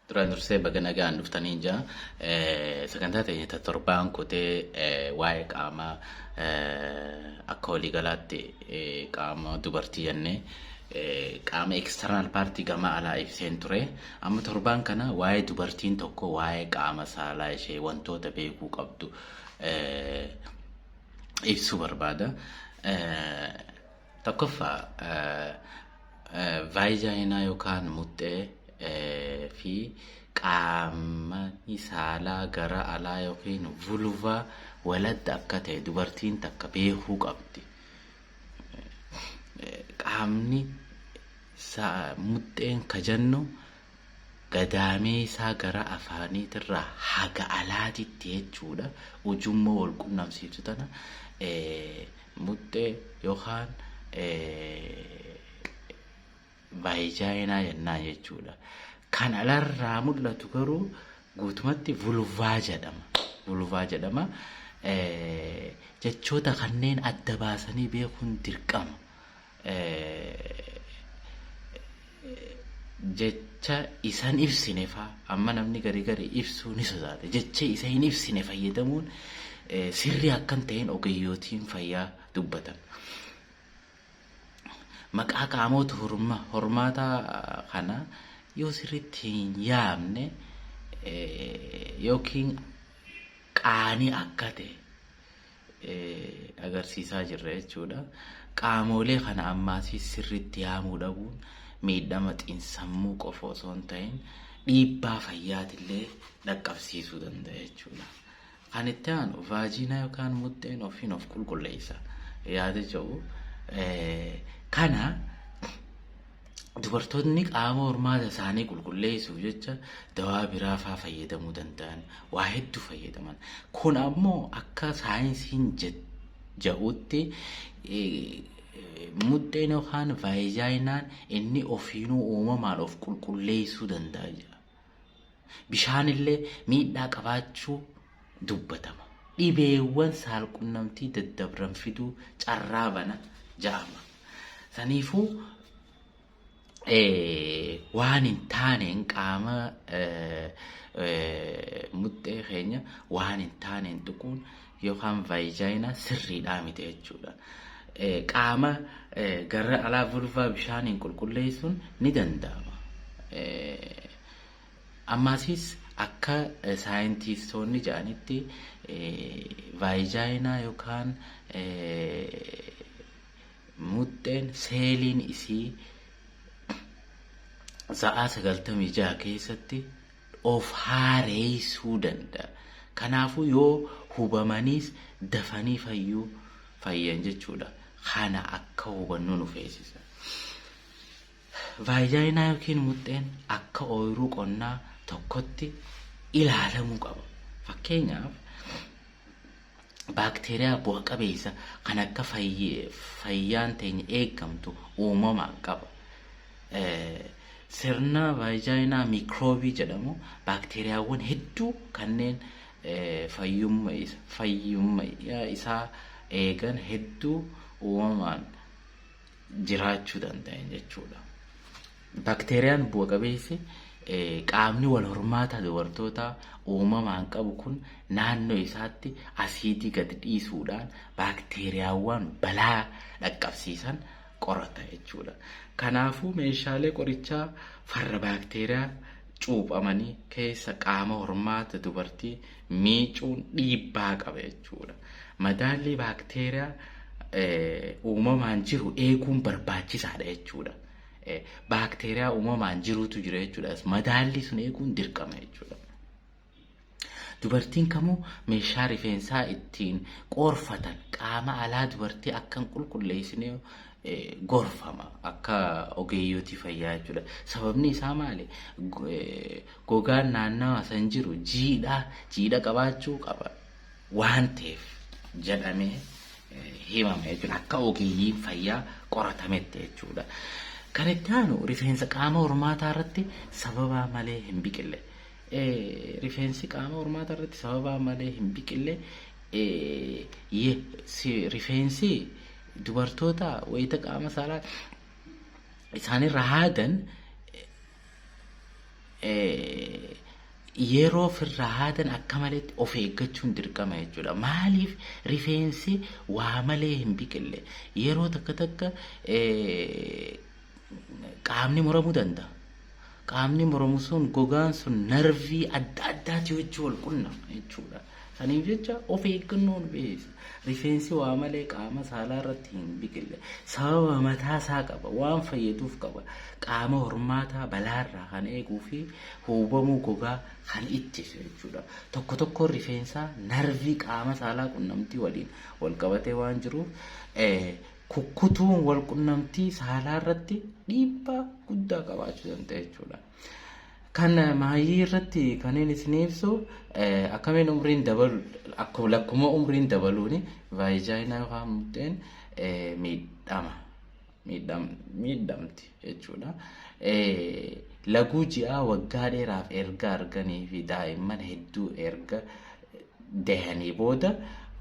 Duraan dursee baga nagaan dhuftanii jira. Sagantaa ta'e torbaan kutee waa'ee qaamaa akka waliigalaatti qaama dubartii jennee qaama eksternal paartii gama alaa ibseen ture. Amma torbaan kana waa'ee dubartiin tokko waa'ee qaama saalaa ishee wantoota beekuu qabdu ibsuu barbaada. Tokkoffaa vaayijaayinaa yookaan muxxee fi qaama saalaa gara alaa yookiin vulvaa waladda akka ta'e dubartiin takka beekuu qabdi. Qaamni muxxeen ka jennu gadaamee isaa gara afaaniitirraa haga alaatitti jechuudha. Ujummoo wal qunnamsiisu tana muxxee yookaan vaayijaayinaa jennaan jechuudha. Kan alarraa mul'atu garuu guutumatti vulvaa jedhama. Vulvaa jedhama. Jechoota kanneen adda baasanii beekuun dirqama. Jecha isan ibsine faa amma namni garii ibsuu ni sodaata. Jecha isa hin ibsine fayyadamuun sirrii akkan ta'een ogeeyyotiin fayyaa dubbatan. Maqaa qaamoota hormaataa kana yoo sirriitti hin yaamne yookiin qaanii akka ta'e agarsiisaa jirra jechuudha. Qaamolee kana ammaasiis sirriitti yaamuu dhabuun miidhama xiinsammuu qofa osoo hin ta'in dhiibbaa fayyaatillee dhaqqabsiisuu danda'a jechuudha. Kan itti aanu vaajinaa yookaan muxxeen ofiin of qulqulleessa yaada jedhu. Kana dubartoonni qaama hormaata isaanii qulqulleessuuf jecha dawaa biraa faa fayyadamuu danda'an waa hedduu fayyadaman. Kun ammoo akka saayinsiin jedhutti muxxeen yookaan vaayijaayinaan inni ofiinuu uumamaan of qulqulleessuu danda'a jira. Bishaanillee miidhaa qabaachuu dubbatama. Dhibeewwan saalqunnamtii daddabran fiduu carraa bana jedhama. Saniifuu waan hin taaneen qaama muxxee keenya waan hin taaneen tuquun yookaan vaayijaayinaa sirriidhaa miti jechuudha. Qaama gara alaa vulvaa bishaaniin qulqulleessuun ni danda'ama. Ammaasiis akka saayintistoonni jedhanitti vaayijaayinaa yookaan muxxeen seeliin isii sa'aa 96 keessatti of haareessuu danda'a. Kanaafuu yoo hubamaniis dafanii fayyan jechuudha. Kana akka hubannu nu feesisa. Vaayijaayinaa yookiin muxxeen akka ooyiruu qonnaa tokkotti ilaalamuu qaba. Fakkeenyaaf baakteeriyaa bu'a qabeessa kan akka fayyaan teenya eegamtu uumamaan qaba. Sirna vaayijaayinaa mikroobii jedhamu baakteeriyaawwan hedduu kanneen fayyummaa isaa eegan hedduu uumamaan jiraachuu danda'an jechuudha. Baakteeriyaan bu'a qabeessi qaamni wal hormaata dubartootaa uumamaan qabu kun naannoo isaatti asiidii gadi dhiisuudhaan baakteeriyaawwan balaa dhaqqabsiisan qorata jechuudha. Kanaafuu meeshaalee qorichaa farra baakteeriyaa cuuphamanii keessa qaama hormaata dubartii miicuun dhiibbaa qaba jechuudha. Madaallii baakteeriyaa uumamaan jiru eeguun barbaachisaadha jechuudha. Baakteeriyaa uumamaan jirutu jira jechuudha. Madaallii sun eeguun dirqama jechuudha. Dubartiin kamuu meeshaa rifeensaa ittiin qoorfatan qaama alaa dubartii akka hin qulqulleessine gorfama akka ogeeyyotii fayyaa jechuudha. Sababni isaa maali? Gogaan naannawa san jiru jiidha qabaachuu qaba waan ta'eef jedhamee himama jechuudha. Akka ogeeyyiin fayyaa qoratametti jechuudha. Kan itti aanu rifeensa qaama hormaataa irratti sababaa malee hin biqille. Rifeensi qaama hormaataa irratti sababaa malee hin biqille. Rifeensi dubartoota wayita qaama saalaa isaanirra haadan yeroo ofirraa haatan akka malee of eeggachuun dirqama jechuudha. Maaliif rifeensi waa malee hin biqille yeroo takka qaamni muramuu danda'a. Qaamni muramu sun gogaan sun narvii adda addaati wajjin wal qunnama jechuudha. Saniif jecha of eeggannoon beessa. Rifeensi waa malee qaama saalaa irratti hin biqille. Sababa mataa isaa qaba. Waan fayyaduuf qaba. Qaama hormaataa balaarraa kan eeguu fi hubamuu gogaa kan ittisu jechuudha. Tokko tokko rifeensaa narvii qaama saalaa qunnamtii waliin wal qabatee waan jiruuf kukkutuun wal qunnamtii saalaa irratti dhiibbaa guddaa qabaachuu danda'a jechuudha. Kan maayii irratti kanneen isin ibsu akkamiin umriin dabalu akkuma umriin dabaluuni vaajiinaa yookaan muteen miidhamti jechuudha. Laguu ji'aa waggaa dheeraaf erga arganii fi daa'imman hedduu erga dahanii booda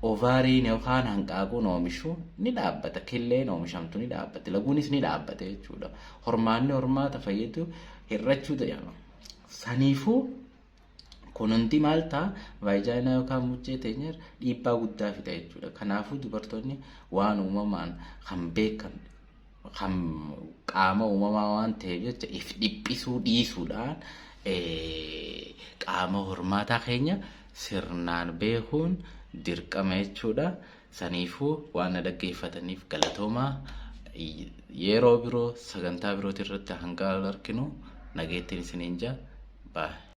ovaariin yookaan hanqaaquun oomishu ni dhaabbata. Killeen oomishamtu ni dhaabbate. Laguunis ni dhaabbate jechuudha. Hormaanni hormaata fayyadu hir'achuu jedhama. Saniifuu kun hundi maal ta'a? Vaajiinaa yookaan muchee teenya dhiibbaa guddaa fida jechuudha. Kanaafuu dubartoonni waan uumamaan kan beekan kan qaama uumamaa waan ta'eef jecha if dhiphisuu dhiisuudhaan qaama hormaataa keenya sirnaan beekuun dirqama jechuudha. Saniifuu waan dhaggeeffataniif galatoomaa. Yeroo biroo sagantaa birootii irratti hanga arginu nageettiin isiniin jaa. Bye.